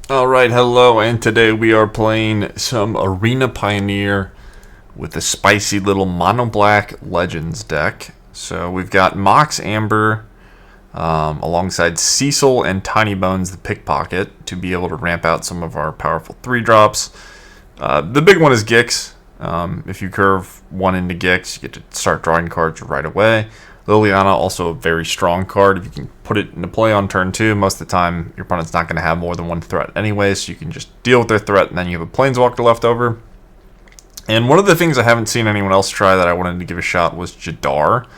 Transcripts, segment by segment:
Alright, hello, and today we are playing some Arena Pioneer with a spicy little mono black Legends deck. So we've got Mox Amber alongside Cecil and Tinybones the Pickpocket to be able to ramp out some of our powerful 3-drops. The big one is Gix. If you curve one into Gix, you get to start drawing cards right away. Liliana, also a very strong card. If you can put it into play on turn 2, most of the time your opponent's not going to have more than one threat anyway, so you can just deal with their threat, and then you have a Planeswalker left over. And one of the things I haven't seen anyone else try that I wanted to give a shot was Jadar.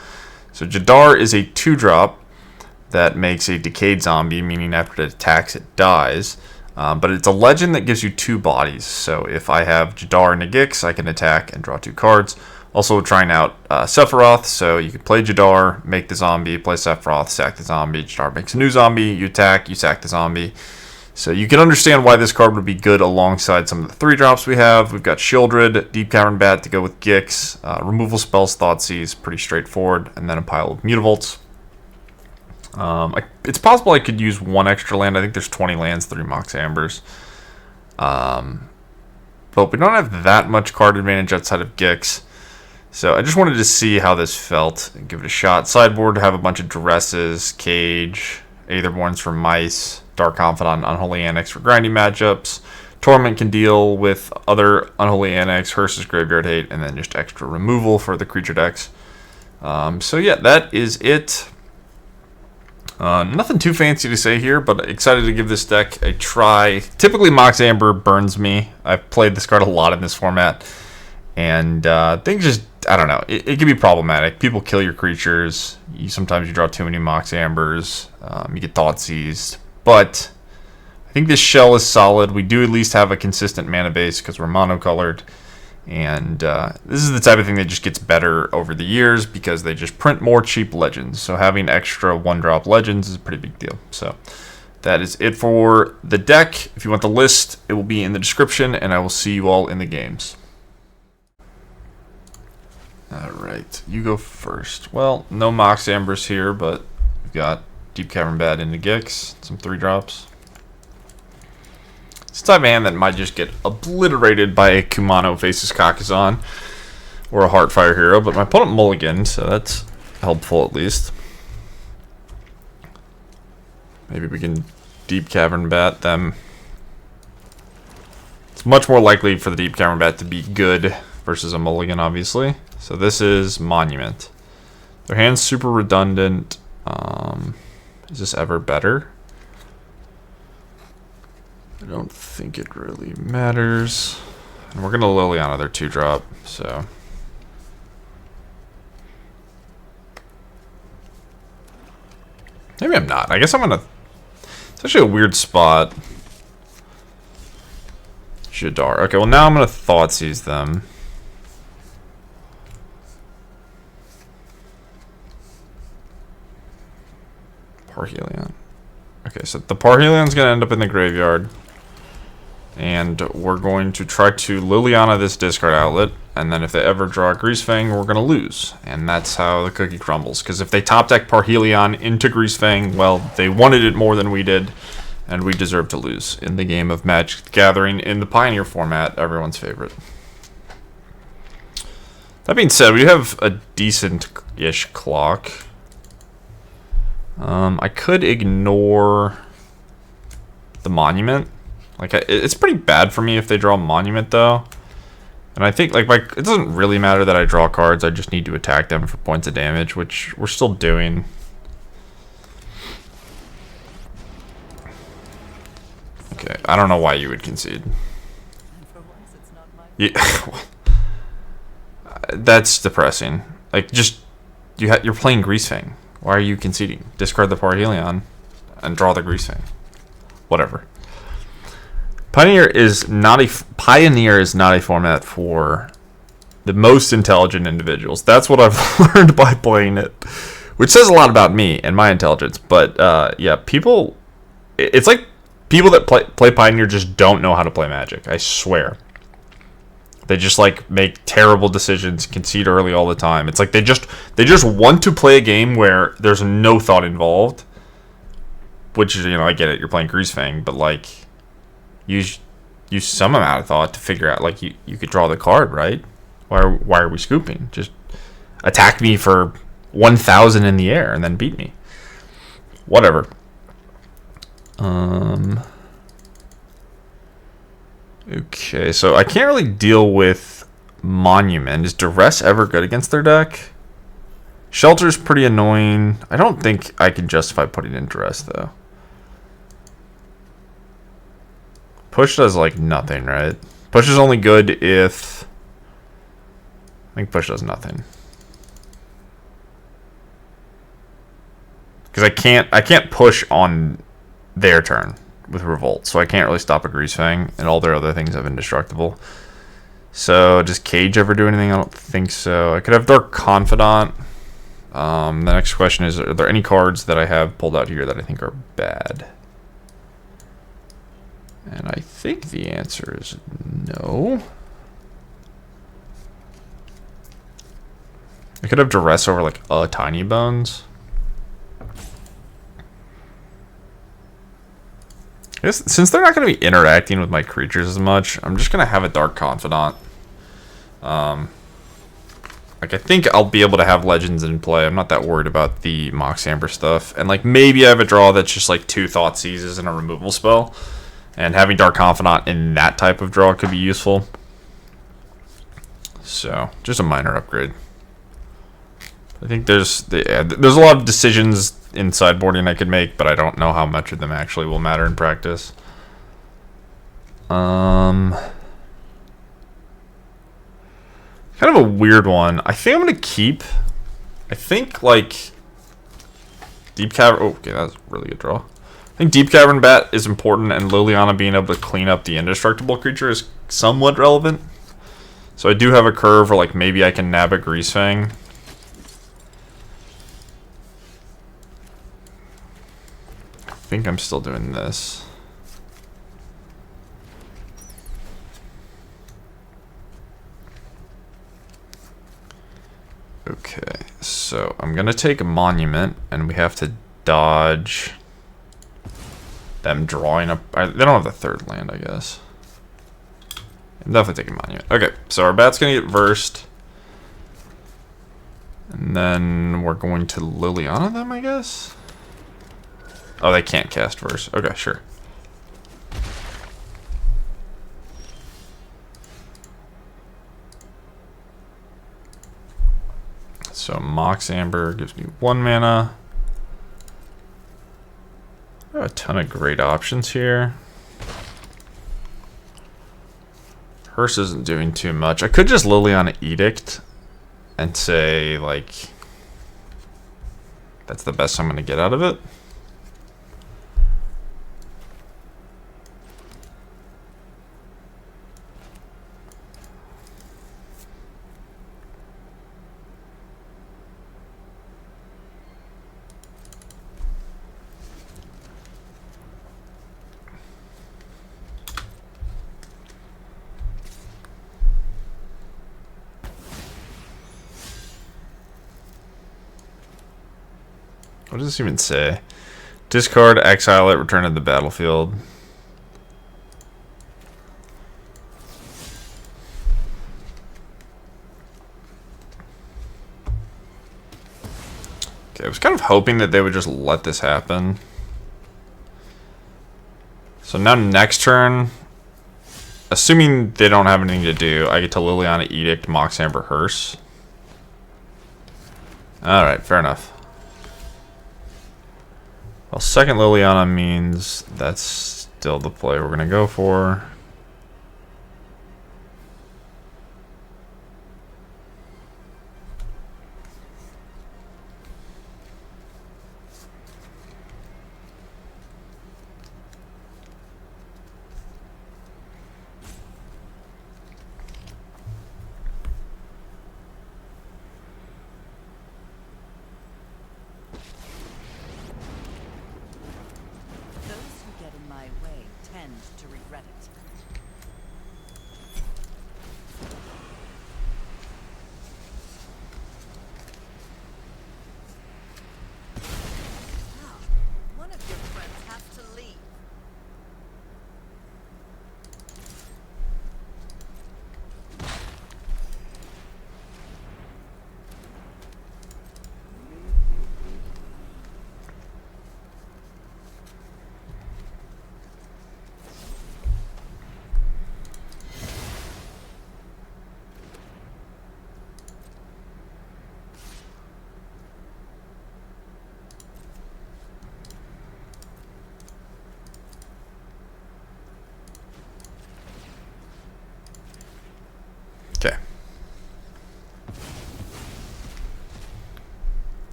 So Jadar is a 2-drop that makes a Decayed Zombie, meaning after it attacks it dies. But it's a legend that gives you 2 bodies. So if I have Jadar and a Gix, I can attack and draw 2 cards. Also trying out Sephiroth, so you can play Jadar, make the zombie, play Sephiroth, sack the zombie, Jadar makes a new zombie, you attack, you sack the zombie. So you can understand why this card would be good alongside some of the 3-drops we have. We've got Sheoldred, Deep-Cavern Bat to go with Gix, removal spells, Thoughtseize, pretty straightforward, and then a pile of Mutavaults. It's possible I could use 1 extra land. I think there's 20 lands, 3 Mox Ambers. But we don't have that much card advantage outside of Gix. So I just wanted to see how this felt and give it a shot. Sideboard have a bunch of Duresses, Cage, Aetherborns for Mice, Dark Confidant, Unholy Annex for grinding matchups. Torment can deal with other Unholy Annex, Hearse's Graveyard Hate, and then just extra removal for the creature decks. So yeah, that is it. Nothing too fancy to say here, but excited to give this deck a try. Typically Mox Amber burns me. I've played this card a lot in this format. And things just, I don't know, it can be problematic. People kill your creatures. Sometimes you draw too many Mox Ambers. You get Thoughtseized. But I think this shell is solid. We do at least have a consistent mana base because we're monocolored. And this is the type of thing that just gets better over the years because they just print more cheap legends. So having extra 1-drop legends is a pretty big deal. So that is it for the deck. If you want the list, it will be in the description. And I will see you all in the games. Alright, you go first. Well, no Mox Ambers here, but we've got Deep-Cavern Bat into Gix, some 3-drops. It's a type of hand that might just get obliterated by a Kumano Faces Kakazan or a Heartfire Hero, but my opponent mulliganed, so that's helpful at least. Maybe we can Deep-Cavern Bat them. It's much more likely for the Deep-Cavern Bat to be good versus a mulligan, obviously. So this is Monument. Their hand's super redundant. Is this ever better? I don't think it really matters. And we're going to Liliana their 2-drop, so. Maybe I'm not. I guess I'm going to. It's actually a weird spot. Jadar. Okay, well now I'm going to Thoughtseize them. Parhelion. Okay, so the Parhelion's going to end up in the graveyard. And we're going to try to Liliana this discard outlet. And then if they ever draw a Greasefang, we're going to lose. And that's how the cookie crumbles. Because if they top deck Parhelion into Greasefang, well, they wanted it more than we did. And we deserve to lose in the game of Magic the Gathering in the Pioneer format, everyone's favorite. That being said, we have a decent-ish clock. I could ignore the Monument. Like, it's pretty bad for me if they draw a Monument, though. And I think, like, it doesn't really matter that I draw cards. I just need to attack them for points of damage, which we're still doing. Okay, I don't know why you would concede. Yeah, that's depressing. Like, just you're playing Greasefang. Why are you conceding? Discard the Parhelion and draw the Greasefang. Whatever. Pioneer is not a format for the most intelligent individuals. That's what I've learned by playing it, which says a lot about me and my intelligence. But yeah, people, it's like people that play Pioneer just don't know how to play Magic. I swear. They just like make terrible decisions, concede early all the time. It's like they just want to play a game where there's no thought involved. Which, you know, I get it, you're playing Greasefang, but like use some amount of thought to figure out, like, you could draw the card, right? Why are we scooping? Just attack me for 1,000 in the air and then beat me. Whatever. Okay, so I can't really deal with Monument. Is Duress ever good against their deck? Shelter's pretty annoying. I don't think I can justify putting in Duress, though. Push does, like, nothing, right? Push is only good if... I think push does nothing. Because I can't push on their turn with Revolt, so I can't really stop a Greasefang, and all their other things have indestructible. So, does Cage ever do anything? I don't think so. I could have Dark Confidant. The next question is, are there any cards that I have pulled out here that I think are bad? And I think the answer is no. I could have Duress over, like, a Tinybones. I guess since they're not going to be interacting with my creatures as much, I'm just going to have a Dark Confidant. Like, I think I'll be able to have Legends in play. I'm not that worried about the Mox Amber stuff. And, like, maybe I have a draw that's just, like, 2 Thoughtseizes and a removal spell. And having Dark Confidant in that type of draw could be useful. So, just a minor upgrade. I think there's a lot of decisions in sideboarding I could make, but I don't know how much of them actually will matter in practice. Kind of a weird one. I think I'm going to keep... I think, like... Deep-Cavern... Oh, okay, that's a really good draw. I think Deep-Cavern Bat is important, and Liliana being able to clean up the indestructible creature is somewhat relevant. So I do have a curve where, like, maybe I can nab a Greasefang. I think I'm still doing this. Okay, so I'm gonna take a Monument, and we have to dodge them drawing up. They don't have the third land, I guess. I'm definitely taking Monument. Okay, so our Bat's gonna get versed, and then we're going to Liliana them, I guess. Oh, they can't cast verse. Okay, sure. So Mox Amber gives me 1 mana. I have a ton of great options here. Hearse isn't doing too much. I could just Liliana Edict and say, like, that's the best I'm going to get out of it. What does this even say? Discard, exile it, return to the battlefield. Okay, I was kind of hoping that they would just let this happen. So now next turn, assuming they don't have anything to do, I get to Liliana Edict, Mox Amber Hearse. Alright, fair enough. Well, second Liliana means that's still the play we're going to go for.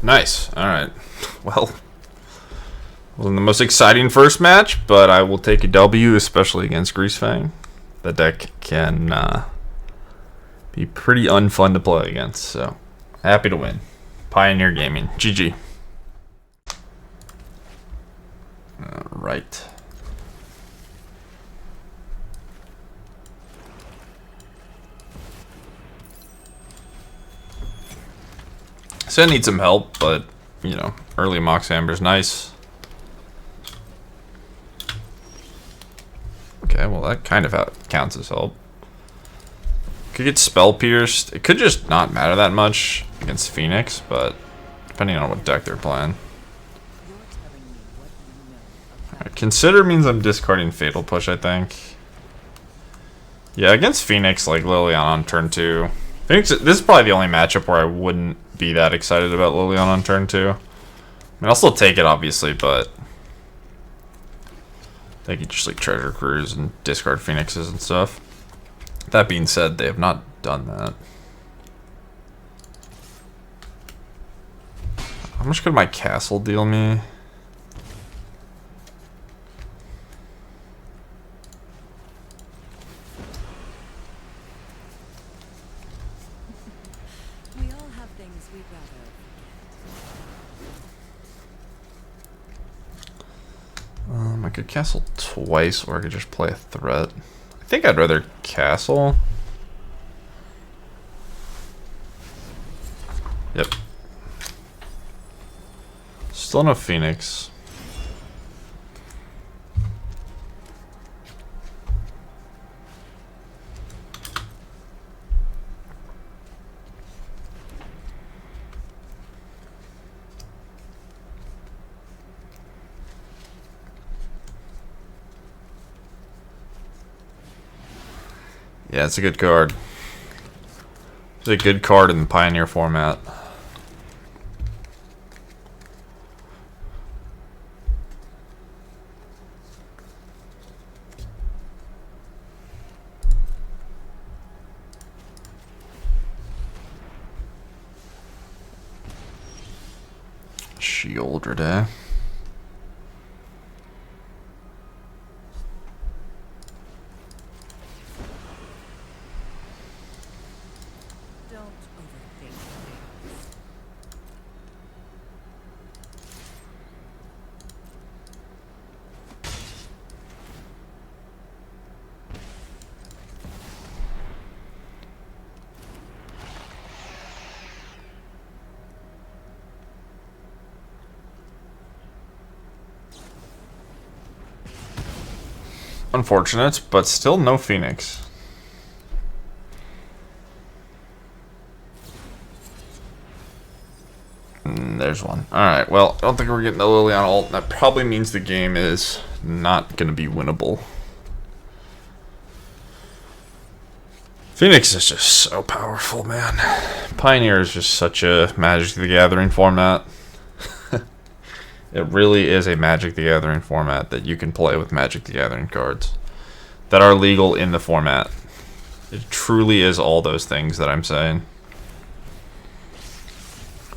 Nice. Alright. Well, wasn't the most exciting first match, but I will take a W, especially against Greasefang. The deck can be pretty unfun to play against, so happy to win. Pioneer Gaming. GG. Alright. So I need some help, but, you know, early Mox Amber's nice. Okay, well that kind of counts as help. Could get Spell Pierced. It could just not matter that much against Phoenix, but depending on what deck they're playing. Right, consider means I'm discarding Fatal Push, I think. Yeah, against Phoenix, like Liliana on turn 2. Phoenix, this is probably the only matchup where I wouldn't be that excited about Liliana on turn 2. I mean, I'll still take it, obviously, but they could just like Treasure Cruise and discard Phoenixes and stuff. That being said, they have not done that. How much could my castle deal me? We all have things we'd rather I could castle twice, or I could just play a threat. I think I'd rather castle. Yep. Still no Phoenix. Yeah, it's a good card. It's a good card in the Pioneer format. Sheoldred, eh? Unfortunate, but still no Phoenix. There's one. Alright, well, I don't think we're getting the Liliana ult. That probably means the game is not going to be winnable. Phoenix is just so powerful, man. Pioneer is just such a Magic the Gathering format. It really is a Magic the Gathering format that you can play with Magic the Gathering cards that are legal in the format. It truly is all those things that I'm saying.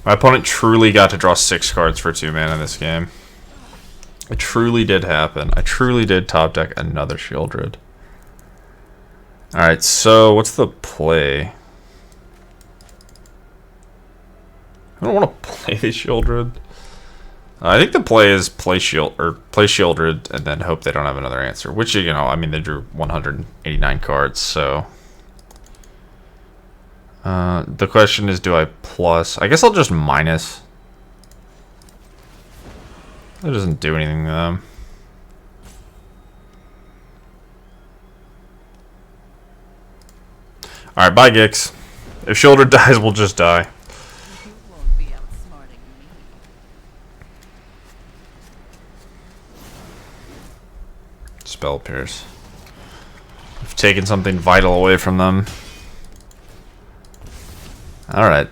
My opponent truly got to draw 6 cards for 2 mana in this game. It truly did happen. I truly did top deck another Sheoldred. Alright, so what's the play? I don't want to play the Sheoldred. I think the play is play Sheoldred and then hope they don't have another answer. Which, you know, I mean, they drew 189 cards, so the question is, do I plus? I guess I'll just minus. That doesn't do anything to them. Alright, bye, Gix. If Sheoldred dies, we'll just die. Spell Pierce. I've taken something vital away from them. Alright.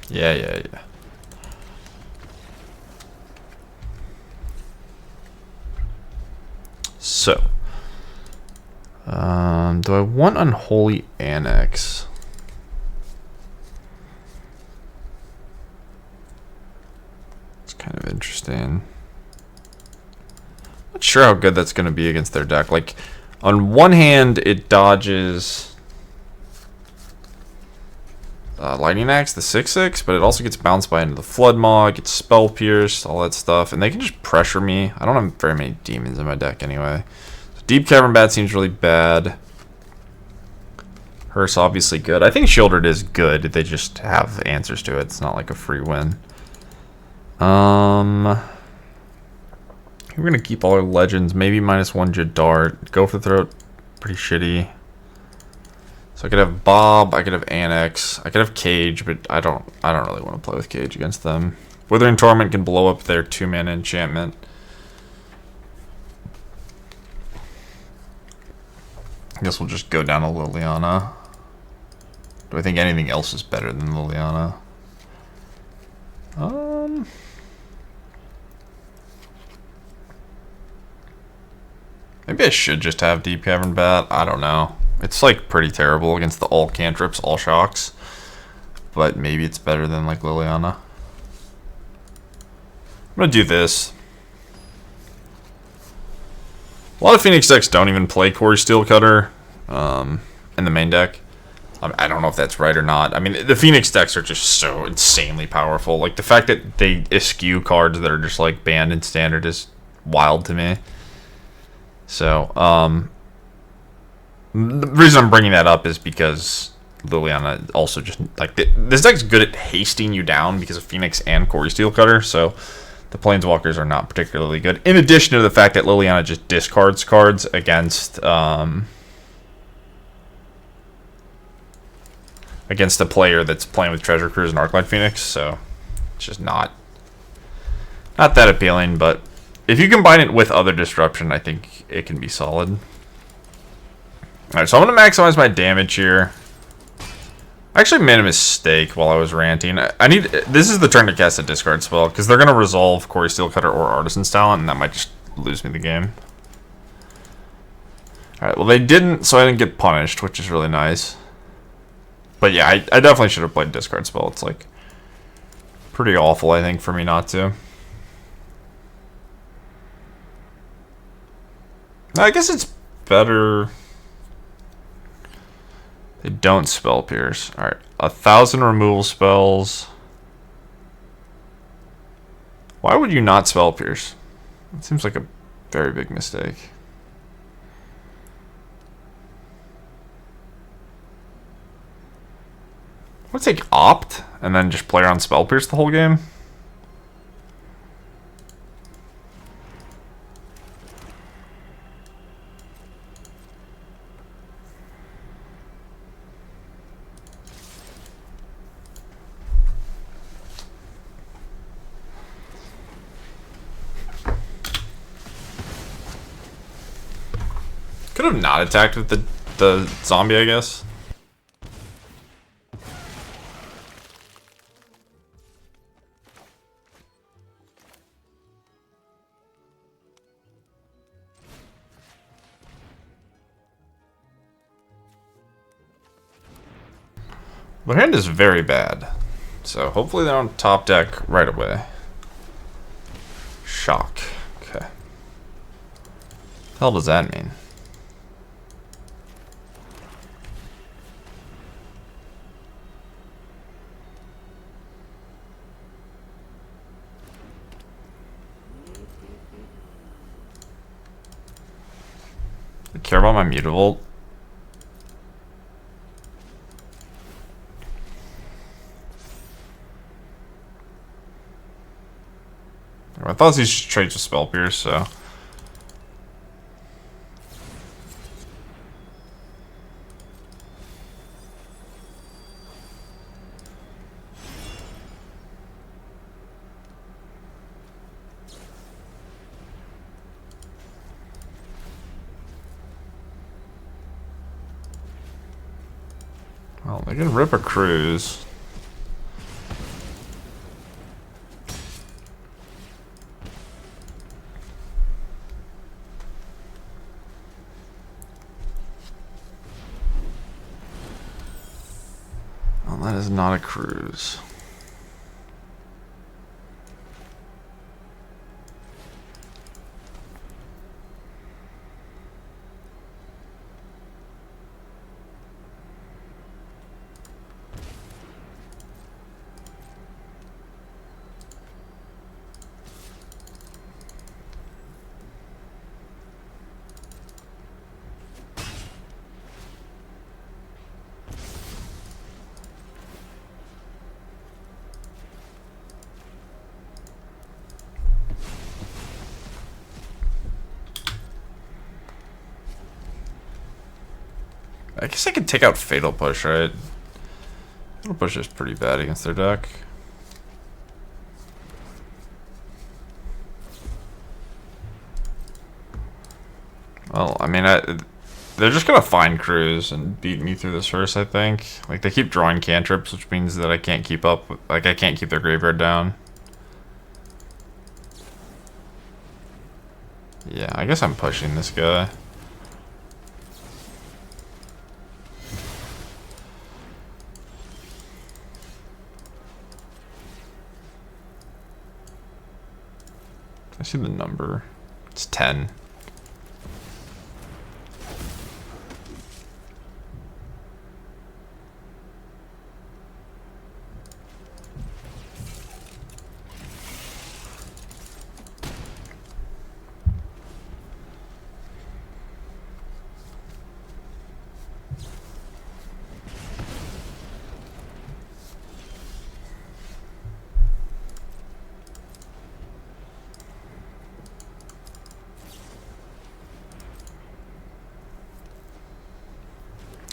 Yeah. So. Do I want Unholy Annex? It's kind of interesting. Not sure how good that's going to be against their deck. Like, on one hand, it dodges Lightning Axe, the 6/6, but it also gets bounced by into the Flood Maw, it gets Spell Pierced, all that stuff, and they can just pressure me. I don't have very many demons in my deck anyway. So Deep-Cavern Bat seems really bad. Hearse obviously good. I think Sheoldred is good. They just have answers to it. It's not like a free win. We're gonna keep all our legends. Maybe -1 Jadar. Go for the throat. Pretty shitty. So I could have Bob. I could have Annex. I could have Cage, but I don't really want to play with Cage against them. Withering Torment can blow up their 2-mana enchantment. I guess we'll just go down to Liliana. Do I think anything else is better than Liliana? Maybe I should just have Deep-Cavern Bat. I don't know. It's like pretty terrible against the all cantrips, all shocks. But maybe it's better than like Liliana. I'm gonna do this. A lot of Phoenix decks don't even play Core Steelcutter in the main deck. I don't know if that's right or not. I mean, the Phoenix decks are just so insanely powerful. Like, the fact that they eschew cards that are just, like, banned in Standard is wild to me. So, the reason I'm bringing that up is because Liliana also just, like, this deck's good at hasting you down because of Phoenix and Core Steelcutter, so the Planeswalkers are not particularly good. In addition to the fact that Liliana just discards cards against a player that's playing with Treasure Cruise and Arclight Phoenix, so it's just not that appealing. But if you combine it with other disruption, I think it can be solid. Alright, so I'm going to maximize my damage here. I actually made a mistake while I was ranting. This is the turn to cast a discard spell, because they're going to resolve Core Steelcutter or Artisan's Talent, and that might just lose me the game. Alright, well they didn't, so I didn't get punished, which is really nice. But yeah, I definitely should have played discard spell. It's like pretty awful, I think, for me not to. I guess it's better. They don't spell pierce. Alright, 1,000 removal spells. Why would you not spell pierce? It seems like a very big mistake. I'm gonna take Opt and then just play around Spell Pierce the whole game. Could have not attacked with the zombie, I guess. Their hand is very bad, so hopefully they don't top deck right away. Shock. Okay. The hell does that mean? I care about my Mutavault. I thought he should trade to Spell Pierce, so. Well, they can rip a cruise. is not a cruise. I guess I could take out Fatal Push, right? Fatal Push is pretty bad against their deck. Well, I mean, they're just gonna find Cruise and beat me through this first, I think. Like, they keep drawing cantrips, which means that I can't keep up. Like, I can't keep their graveyard down. Yeah, I guess I'm pushing this guy. I see the number. It's 10.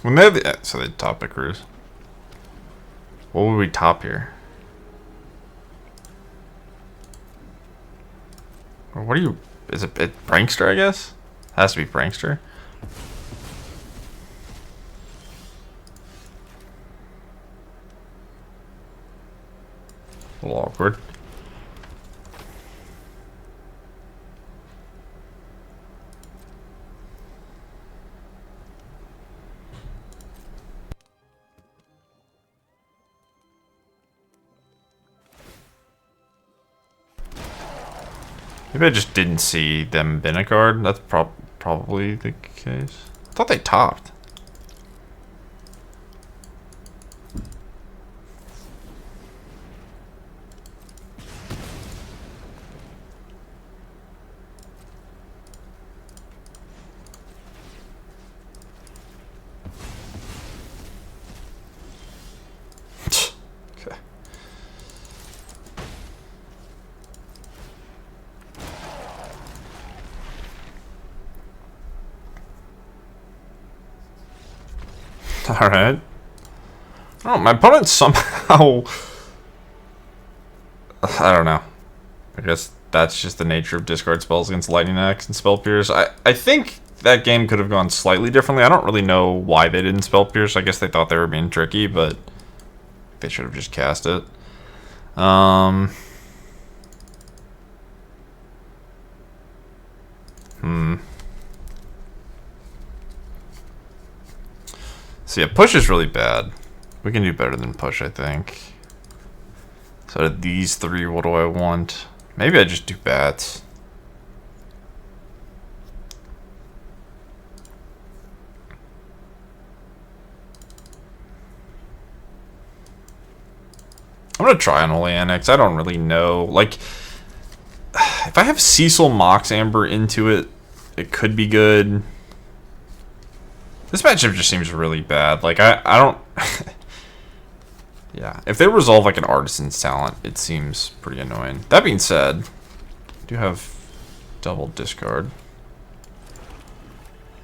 When they have the, so they top a Cruise. What would we top here? Or what are you? Is it Prankster? I guess has to be Prankster. A little awkward. Maybe I just didn't see them bin a card. That's probably the case. I thought they topped. Okay. Alright. Oh, my opponent somehow... I don't know. I guess that's just the nature of discard spells against Lightning Axe and Spell Pierce. I think that game could have gone slightly differently. I don't really know why they didn't Spell Pierce. I guess they thought they were being tricky, but they should have just cast it. So yeah, push is really bad. We can do better than push, I think. So out of these three, what do I want? Maybe I just do bats. I'm gonna try Unholy Annex. I don't really know. Like, if I have Cecil Mox Amber into it, it could be good. This matchup just seems really bad. Like, I don't... Yeah, if they resolve, like, an Artisan's Talent, it seems pretty annoying. That being said, I do have double discard.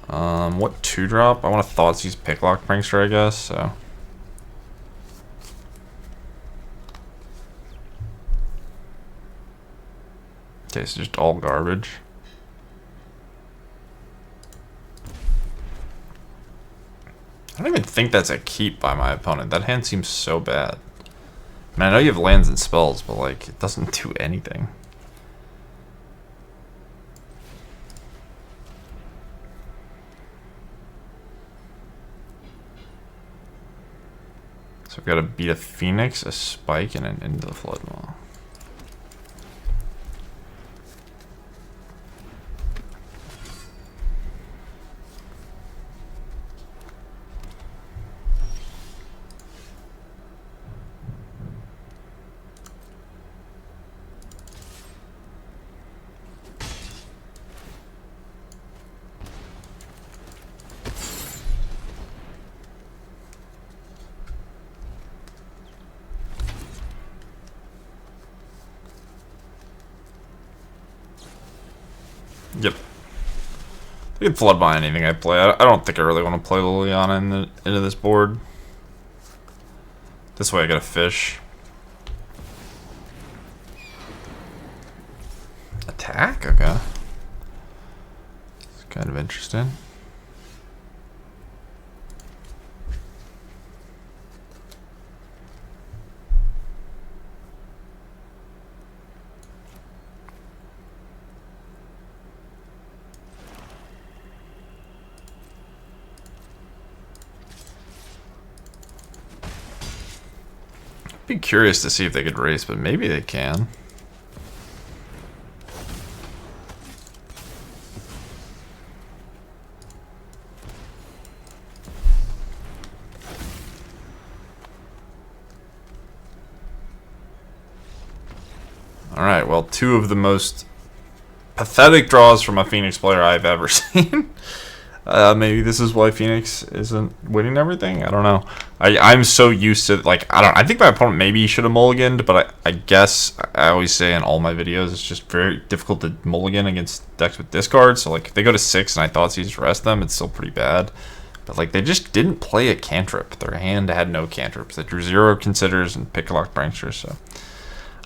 What 2-drop? I want to Thoughtseize Picklock Prankster, I guess, so... Okay, so just all garbage. I don't even think that's a keep by my opponent. That hand seems so bad. I mean, I know you have lands and spells, but, like, it doesn't do anything. So I've got to beat a Phoenix, a Spike, and an Into the Floodmaw. Yep. You can flood by anything I play. I don't think I really want to play Liliana into this board. This way I get a fish. Attack? Okay. It's kind of interesting. Be curious to see if they could race, but maybe they can. Alright, well, two of the most pathetic draws from a Phoenix player I've ever seen. Maybe this is why Phoenix isn't winning everything. I don't know. I'm so used to, like, I think my opponent maybe should have mulliganed, but I guess I always say in all my videos it's just very difficult to mulligan against decks with discards. So like if they go to 6 and I Thoughtseize rest them, it's still pretty bad. But like they just didn't play a cantrip. Their hand had no cantrips. They drew 0 considers and Pickpocket Prankster. So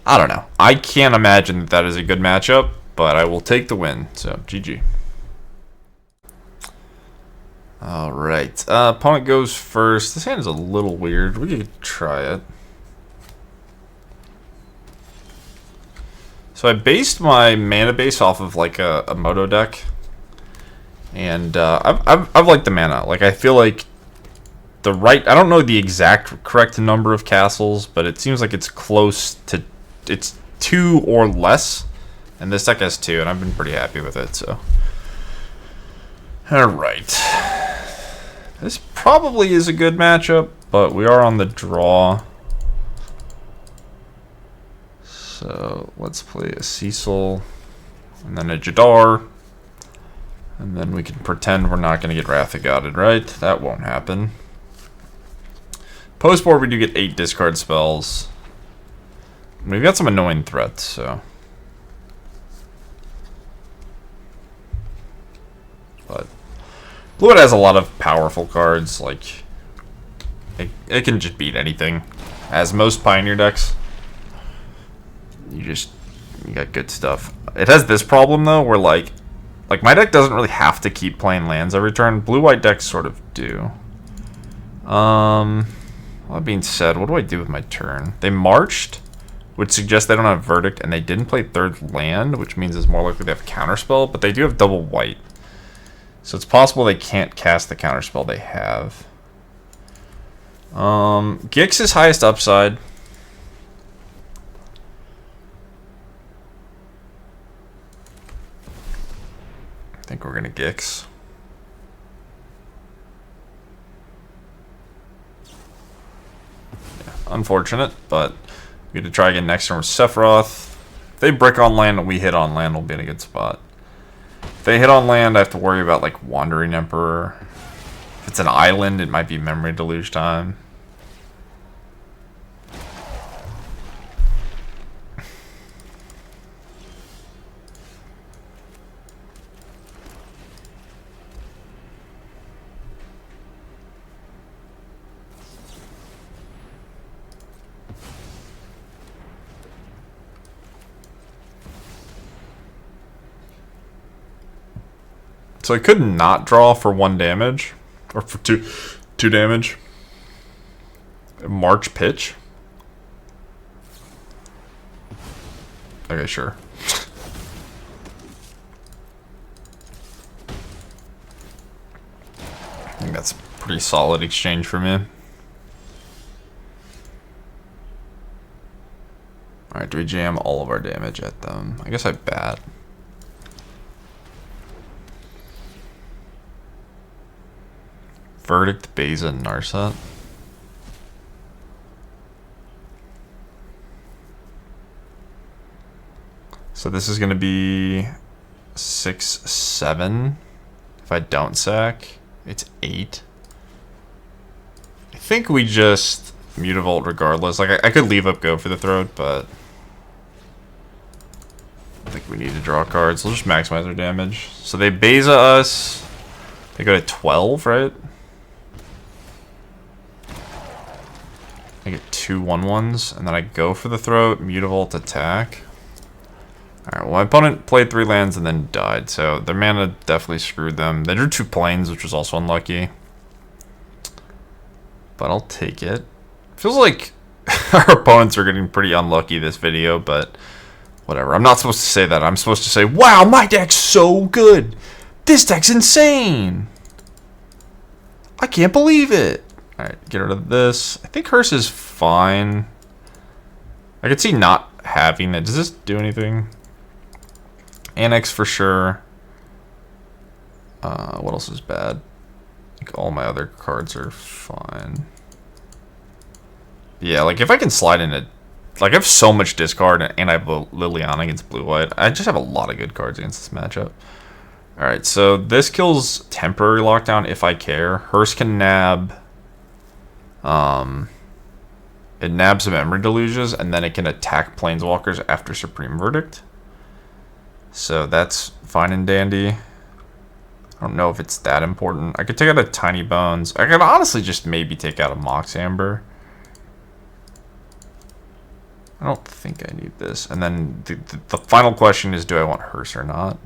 I don't know. I can't imagine that is a good matchup, but I will take the win. So GG. Alright, opponent goes first. This hand is a little weird. We could try it. So I based my mana base off of like a Moto deck. And I've liked the mana. Like I feel like the right, I don't know the exact correct number of castles, but it seems like it's close to, it's 2 or less. And this deck has 2, and I've been pretty happy with it, so. Alright. This probably is a good matchup, but we are on the draw. So let's play a Cecil, and then a Jadar. And then we can pretend we're not going to get Grafdigger, right? That won't happen. Post board, we do get 8 discard spells. We've got some annoying threats, so. But Blue has a lot of powerful cards, like it can just beat anything. As most Pioneer decks, you got good stuff. It has this problem though, where like my deck doesn't really have to keep playing lands every turn. Blue-white decks sort of do. All that being said, what do I do with my turn? They marched, which suggests they don't have Verdict, and they didn't play 3rd land, which means it's more likely they have Counterspell, but they do have double white. So it's possible they can't cast the counterspell they have. Gix is highest upside. I think we're gonna Gix. Yeah, unfortunate, but we get to try again next turn with Sephiroth. If they brick on land and we hit on land, we'll be in a good spot. If they hit on land, I have to worry about like Wandering Emperor. If it's an island, it might be Memory Deluge time. So I could not draw for 1 damage, or for two damage. March pitch. Okay, sure. I think that's a pretty solid exchange for me. Alright, do we jam all of our damage at them? I guess I bat. Verdict, Beza, and Narset. So this is going to be 6, 7. If I don't sack, it's 8. I think we just Mutavault regardless. Like, I could leave up Go for the Throat, but I think we need to draw cards. We'll just maximize our damage. So they Beza us. They go to 12, right? I get 2 1/1s, and then I go for the Throat, Mutavault attack. Alright, well, my opponent played 3 lands and then died, so their mana definitely screwed them. They drew 2 planes, which was also unlucky. But I'll take it. Feels like our opponents are getting pretty unlucky this video, but whatever. I'm not supposed to say that. I'm supposed to say, wow, my deck's so good. This deck's insane. I can't believe it. Alright, get rid of this. I think Hearse is fine. I could see not having it. Does this do anything? Annex for sure. What else is bad? I think all my other cards are fine. Yeah, like if I can slide in it. Like I have so much discard and I have Liliana against blue-white. I just have a lot of good cards against this matchup. Alright, so this kills temporary lockdown if I care. Hearse can nab. It nabs some Memory Deluges, and then it can attack Planeswalkers after Supreme Verdict. So that's fine and dandy. I don't know if it's that important. I could take out a Tinybones. I could honestly just maybe take out a Mox Amber. I don't think I need this. And then the final question is, do I want Hearse or not?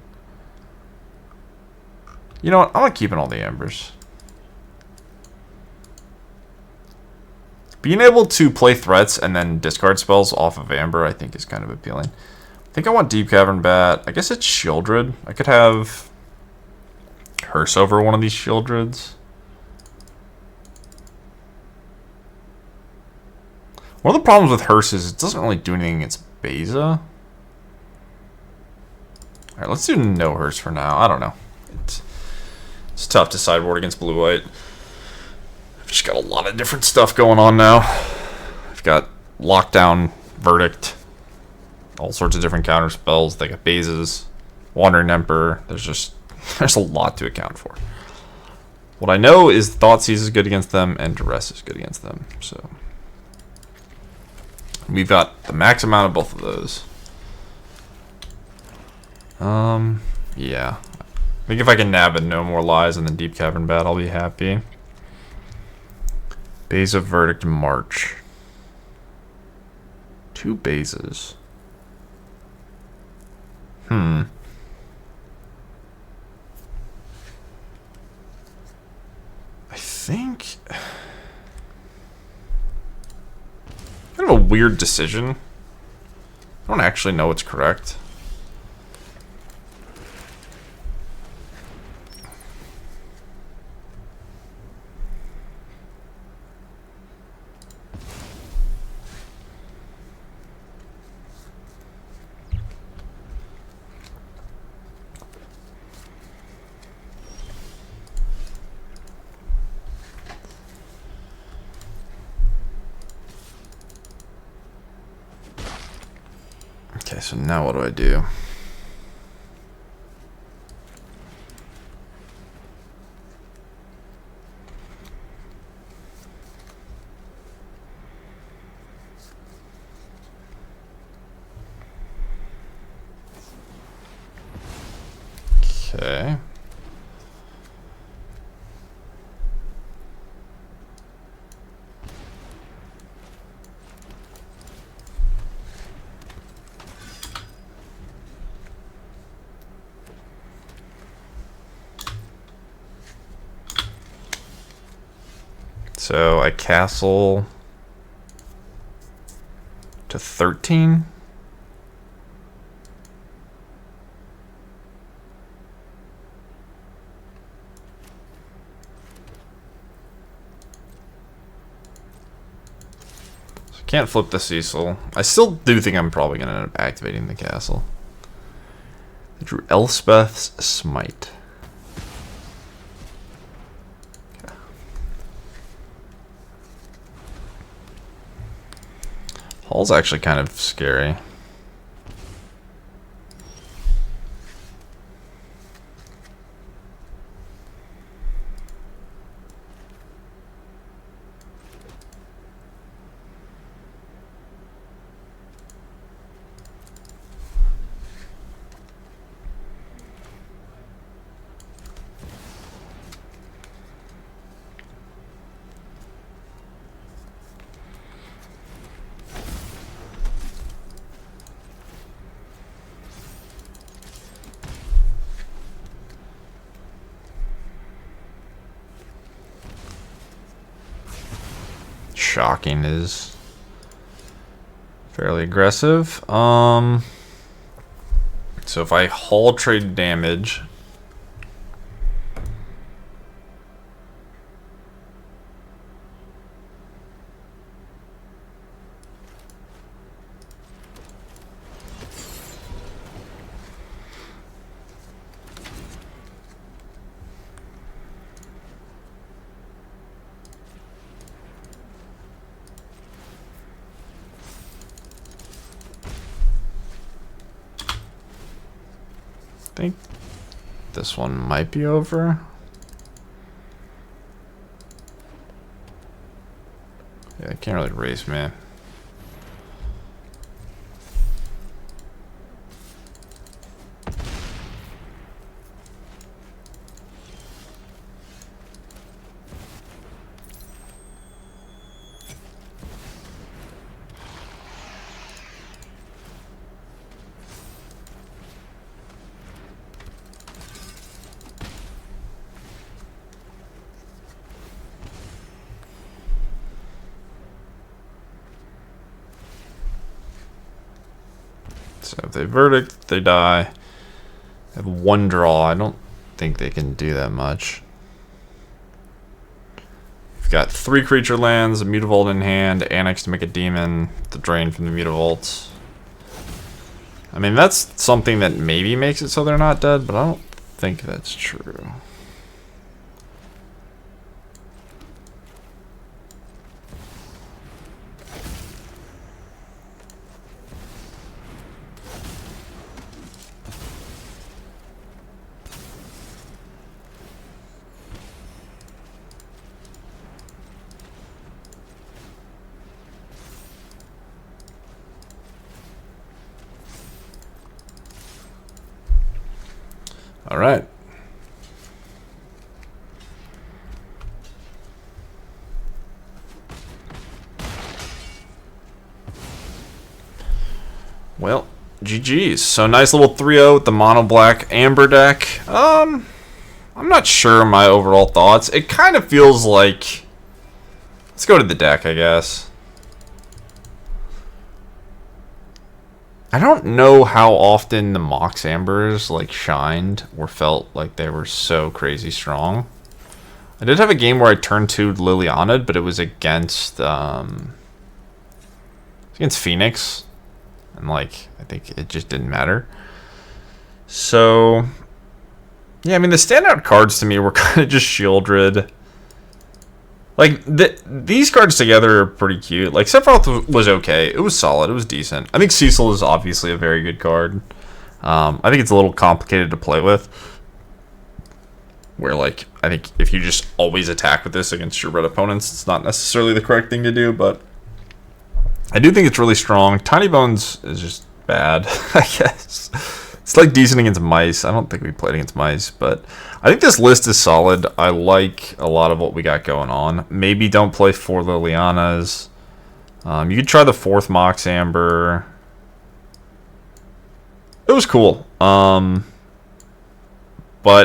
You know what? I'm not keeping all the Ambers. Being able to play threats and then discard spells off of Amber, I think, is kind of appealing. I think I want Deep-Cavern Bat. I guess it's Sheoldred. I could have Hearse over one of these Sheoldreds. One of the problems with Hearse is it doesn't really do anything against Beza. Alright, let's do no Hearse for now. I don't know. It's tough to sideboard against blue-white. I've just got a lot of different stuff going on now. I've got Lockdown, Verdict, all sorts of different counter spells. They got Bezes, Wandering Emperor. There's a lot to account for. What I know is Thoughtseize is good against them and Duress is good against them. So we've got the max amount of both of those. Yeah. I think if I can nab it, No More Lies, and then Deep-Cavern Bat, I'll be happy. Beza, Verdict, March. 2 bases. I think kind of a weird decision. I don't actually know what's correct. Okay, so now what do I do? Okay. So I castle to 13. can't flip the Cecil. I still do think I'm probably going to end up activating the castle. I drew Elspeth's Smite. Okay. Hall's actually kind of scary. Shocking is fairly aggressive. So if I Hall trade damage, I think this one might be over. Yeah, I can't really raise, man. So if they verdict, they die. They have one draw. I don't think they can do that much. We've got 3 creature lands, a Mutavault in hand, Annex to make a demon, the drain from the Mutavaults. I mean, that's something that maybe makes it so they're not dead, but I don't think that's true. All right. Well, GG's. So nice little 3-0 with the mono black Amber deck. I'm not sure my overall thoughts. It kind of feels like, let's go to the deck, I guess. I don't know how often the Mox Ambers like shined or felt like they were so crazy strong. I did have a game where I turned 2 Liliana, but it was against Phoenix, and like I think it just didn't matter. So yeah, I mean the standout cards to me were kind of just Sheoldred. Like, these cards together are pretty cute. Like, Sephiroth was okay. It was solid. It was decent. I think Cecil is obviously a very good card. I think it's a little complicated to play with. Where, like, I think if you just always attack with this against your red opponents, it's not necessarily the correct thing to do, but I do think it's really strong. Tinybones is just bad, I guess. It's like decent against mice. I don't think we played against mice, but I think this list is solid. I like a lot of what we got going on. Maybe don't play 4 Lilianas. You could try the 4th Mox Amber. It was cool. But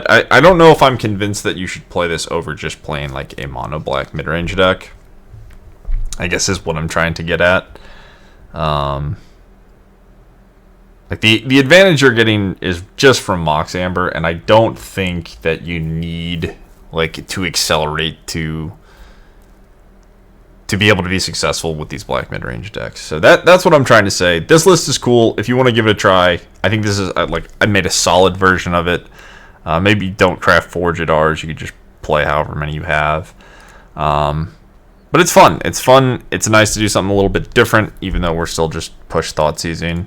I don't know if I'm convinced that you should play this over just playing like a mono black mid-range deck, I guess is what I'm trying to get at. Like the advantage you're getting is just from Mox Amber, and I don't think that you need like to accelerate to to be able to be successful with these black mid-range decks. So that's what I'm trying to say. This list is cool. If you want to give it a try, I think this is I made a solid version of it. Maybe don't craft 4 Jadars. You could just play however many you have. But it's fun. It's fun. It's nice to do something a little bit different, even though we're still just push Thoughtseizing.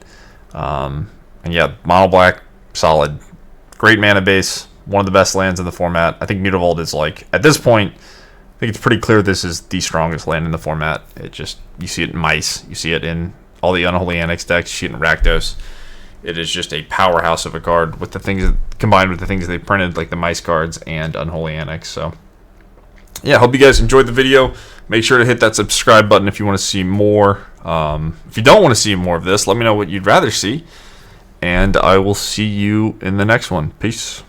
And yeah, mono black, solid. Great mana base. One of the best lands in the format. I think Mutavault is at this point, I think it's pretty clear this is the strongest land in the format. You see it in Mice. You see it in all the Unholy Annex decks. You see it in Rakdos. It is just a powerhouse of a card with the things combined with the things they printed, like the Mice cards and Unholy Annex. So yeah, hope you guys enjoyed the video. Make sure to hit that subscribe button if you want to see more. If you don't want to see more of this, let me know what you'd rather see. And I will see you in the next one. Peace.